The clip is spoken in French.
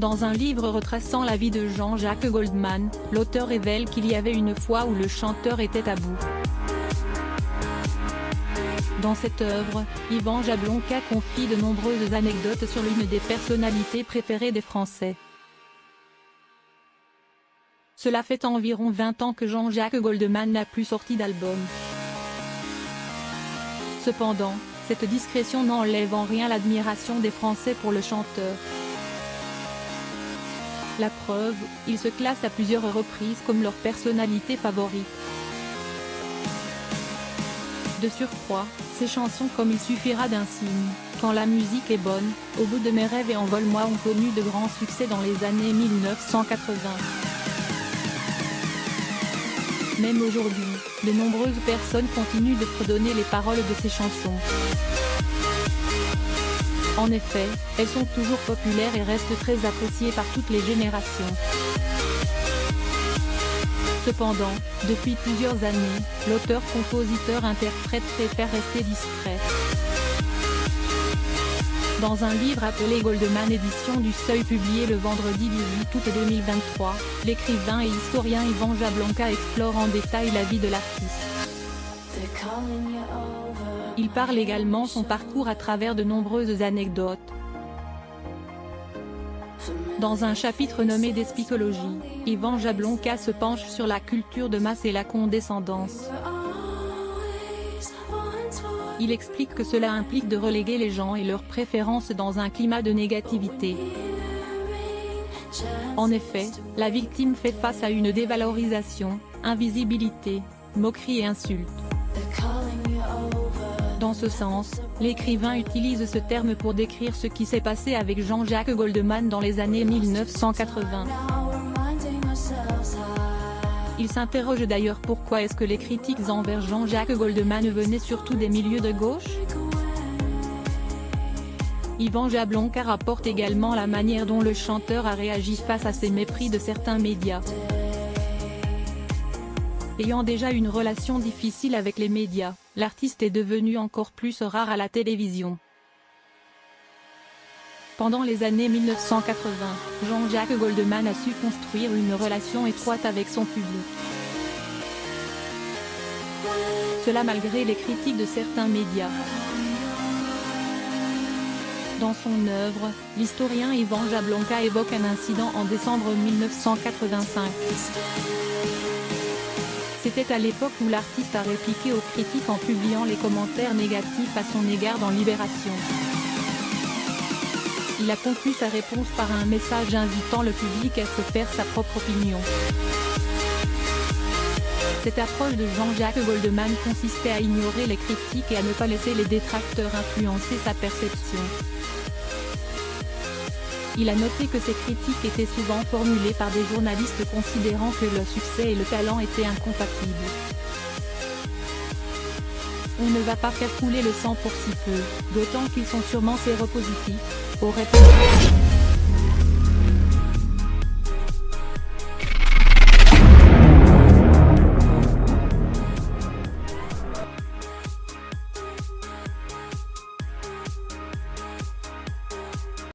Dans un livre retraçant la vie de Jean-Jacques Goldman, l'auteur révèle qu'il y avait une fois où le chanteur était à bout. Dans cette œuvre, Yvan Jablonka confie de nombreuses anecdotes sur l'une des personnalités préférées des Français. Cela fait environ 20 ans que Jean-Jacques Goldman n'a plus sorti d'album. Cependant, cette discrétion n'enlève en rien l'admiration des Français pour le chanteur. La preuve, il se classe à plusieurs reprises comme leur personnalité favorite. De surcroît, ses chansons comme Il suffira d'un signe, Quand la musique est bonne, Au bout de mes rêves et Envole-moi ont connu de grands succès dans les années 1980. Même aujourd'hui, de nombreuses personnes continuent de fredonner les paroles de ces chansons. En effet, elles sont toujours populaires et restent très appréciées par toutes les générations. Cependant, depuis plusieurs années, l'auteur-compositeur-interprète préfère rester discret. Dans un livre appelé Goldman édition du Seuil publié le vendredi 18 août 2023, l'écrivain et historien Yvan Jablonka explore en détail la vie de l'artiste. Il parle également son parcours à travers de nombreuses anecdotes. Dans un chapitre nommé Despicologie, Yvan Jablonka se penche sur la culture de masse et la condescendance. Il explique que cela implique de reléguer les gens et leurs préférences dans un climat de négativité. En effet, la victime fait face à une dévalorisation, invisibilité, moquerie et insultes. Dans ce sens, l'écrivain utilise ce terme pour décrire ce qui s'est passé avec Jean-Jacques Goldman dans les années 1980. Il s'interroge d'ailleurs pourquoi est-ce que les critiques envers Jean-Jacques Goldman venaient surtout des milieux de gauche. Yvan Jablonka rapporte également la manière dont le chanteur a réagi face à ces mépris de certains médias. Ayant déjà une relation difficile avec les médias, l'artiste est devenu encore plus rare à la télévision. Pendant les années 1980, Jean-Jacques Goldman a su construire une relation étroite avec son public. Cela malgré les critiques de certains médias. Dans son œuvre, l'historien Yvan Jablonka évoque un incident en décembre 1985. C'était à l'époque où l'artiste a répliqué aux critiques en publiant les commentaires négatifs à son égard dans Libération. Il a conclu sa réponse par un message invitant le public à se faire sa propre opinion. Cette approche de Jean-Jacques Goldman consistait à ignorer les critiques et à ne pas laisser les détracteurs influencer sa perception. Il a noté que ces critiques étaient souvent formulées par des journalistes considérant que le succès et le talent étaient incompatibles. On ne va pas faire couler le sang pour si peu, d'autant qu'ils sont sûrement séropositifs, aurait-il dit.